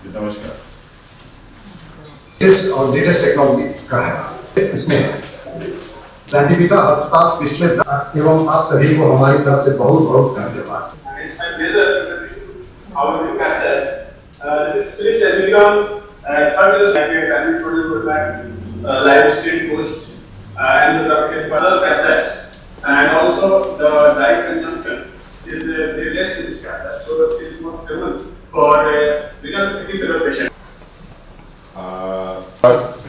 नमस्कार। इस और लेटेस्ट टेक्नोलॉजी का है इसमें साइंटिफिक हस्तक्षेप पिछले एवं आप सभी को हमारी तरफ से बहुत बहुत धन्यवाद। It's my pleasure that we should our new caster. This is Philip Sedmicron, third year graduate and producer back live stream post and the graphic further casters and also the direct consumption is very less in this caster, so it is most stable for renal kidney patient.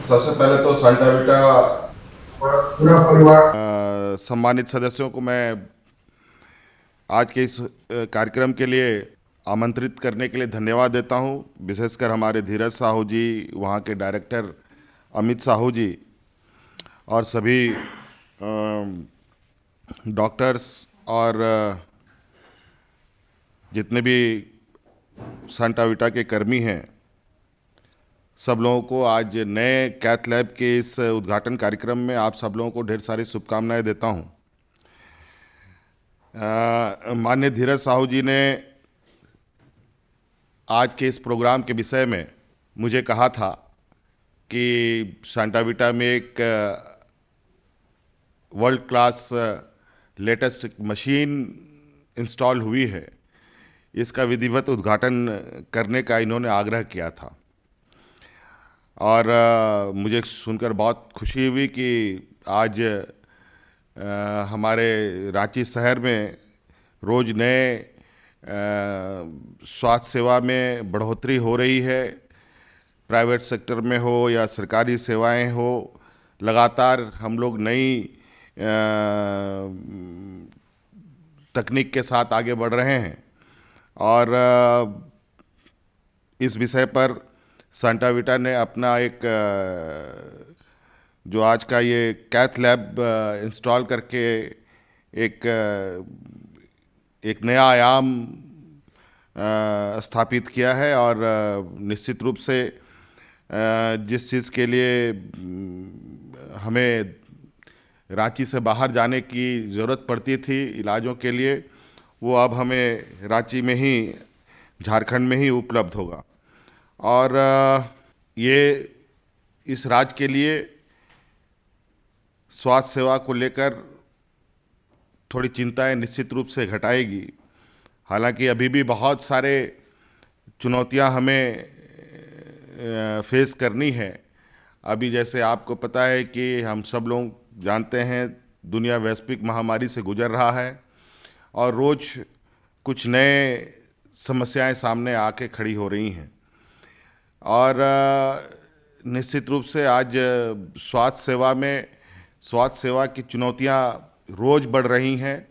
सबसे पहले तो Santa बेटा पूरा परिवार सम्मानित सदस्यों को मैं आज के इस कार्यक्रम के लिए आमंत्रित करने के लिए धन्यवाद देता हूं। विशेषकर हमारे धीरज साहू जी, वहां के डायरेक्टर अमित साहू जी और सभी डॉक्टर्स और जितने भी सांता बेटा के कर्मी हैं, सब लोगों को आज नए कैथ लैब के इस उद्घाटन कार्यक्रम में आप सब लोगों को ढेर सारी शुभकामनाएं देता हूं। माननीय धीरज साहू जी ने आज के इस प्रोग्राम के विषय में मुझे कहा था कि सांता बेटा में एक world class latest machine install हुई है, इसका विधिवत उद्घाटन करने का इन्होंने आग्रह किया था और मुझे सुनकर बहुत खुशी हुई कि आज हमारे रांची शहर में रोज़ नए स्वास्थ्य सेवा में बढ़ोतरी हो रही है। प्राइवेट सेक्टर में हो या सरकारी सेवाएं हो, लगातार हम लोग नई तकनीक के साथ आगे बढ़ रहे हैं और इस विषय पर सांता बेटा ने अपना एक जो आज का ये कैथ लैब इंस्टॉल करके एक नया आयाम स्थापित किया है और निश्चित रूप से जिस चीज़ के लिए हमें रांची से बाहर जाने की ज़रूरत पड़ती थी इलाजों के लिए, वो अब हमें रांची में ही, झारखंड में ही उपलब्ध होगा। और ये इस राज्य के लिए स्वास्थ्य सेवा को लेकर थोड़ी चिंताएं निश्चित रूप से घटाएगी। हालांकि अभी भी बहुत सारे चुनौतियां हमें फेस करनी है। अभी जैसे आपको पता है कि हम सब लोग जानते हैं, दुनिया वैश्विक महामारी से गुजर रहा है और रोज़ कुछ नए समस्याएं सामने आके खड़ी हो रही हैं और निश्चित रूप से आज स्वास्थ्य सेवा की चुनौतियां रोज़ बढ़ रही हैं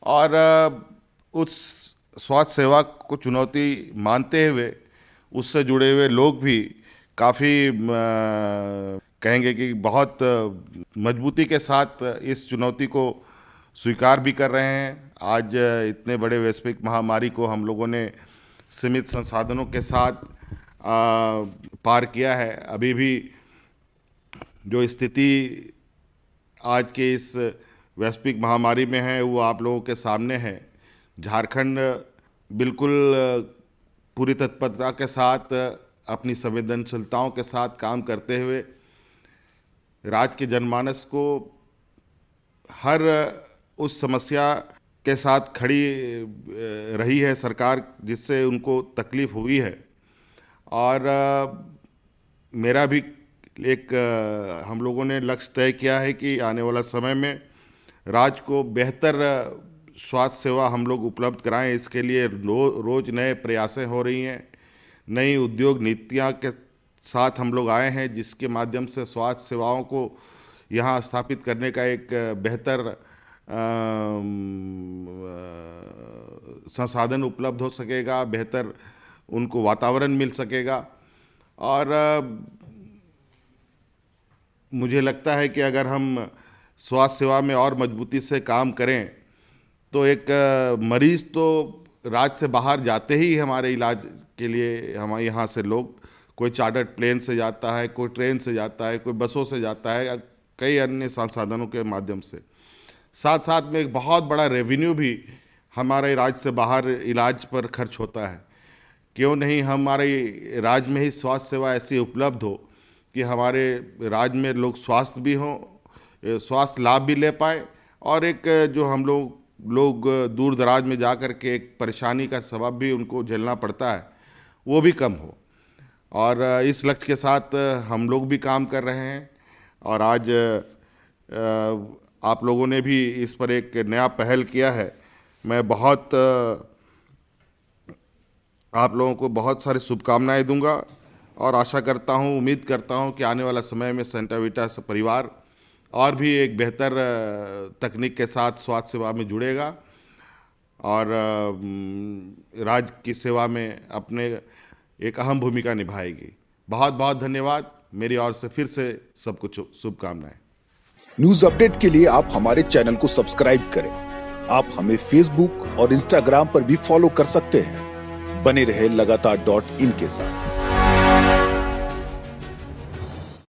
और उस स्वास्थ्य सेवा को चुनौती मानते हुए उससे जुड़े हुए लोग भी काफ़ी कहेंगे कि बहुत मजबूती के साथ इस चुनौती को स्वीकार भी कर रहे हैं। आज इतने बड़े वैश्विक महामारी को हम लोगों ने सीमित संसाधनों के साथ पार किया है। अभी भी जो स्थिति आज के इस वैश्विक महामारी में है वो आप लोगों के सामने है। झारखंड बिल्कुल पूरी तत्परता के साथ अपनी संवेदनशीलताओं के साथ काम करते हुए राज्य के जनमानस को हर उस समस्या के साथ खड़ी रही है सरकार जिससे उनको तकलीफ़ हुई है और मेरा भी एक हम लोगों ने लक्ष्य तय किया है कि आने वाला समय में राज्य को बेहतर स्वास्थ्य सेवा हम लोग उपलब्ध कराएं। इसके लिए रोज़ नए प्रयासें हो रही हैं, नई उद्योग नीतियां के साथ हम लोग आए हैं जिसके माध्यम से स्वास्थ्य सेवाओं को यहाँ स्थापित करने का एक बेहतर संसाधन उपलब्ध हो सकेगा, बेहतर उनको वातावरण मिल सकेगा। और मुझे लगता है कि अगर हम स्वास्थ्य सेवा में और मजबूती से काम करें तो एक मरीज़ तो राज्य से बाहर जाते ही हमारे इलाज के लिए हमारे यहाँ से लोग, कोई चार्टर्ड प्लेन से जाता है, कोई ट्रेन से जाता है, कोई बसों से जाता है, कई अन्य संसाधनों के माध्यम से। साथ साथ में एक बहुत बड़ा रेवेन्यू भी हमारे राज्य से बाहर इलाज पर खर्च होता है, क्यों नहीं हमारे राज्य में ही स्वास्थ्य सेवा ऐसी उपलब्ध हो कि हमारे राज्य में लोग स्वास्थ्य भी हों, स्वास्थ्य लाभ भी ले पाएँ, और एक जो हम लोग दूर दराज में जा कर के एक परेशानी का सबब भी उनको झेलना पड़ता है, वो भी कम हो। और इस लक्ष्य के साथ हम लोग भी काम कर रहे हैं। और आज आप लोगों ने भी इस पर एक नया पहल किया है। मैं आप लोगों को बहुत सारी शुभकामनाएं दूंगा और आशा करता हूं, उम्मीद करता हूं कि आने वाला समय में सेंटा वीटा परिवार और भी एक बेहतर तकनीक के साथ स्वास्थ्य सेवा में जुड़ेगा और राज्य की सेवा में अपने एक अहम भूमिका निभाएगी। बहुत बहुत धन्यवाद। मेरी ओर से फिर से सबको शुभकामनाएं। न्यूज अपडेट के लिए आप हमारे चैनल को सब्सक्राइब करें। आप हमें फेसबुक और इंस्टाग्राम पर भी फॉलो कर सकते हैं। बने रहे लगातार .in के साथ।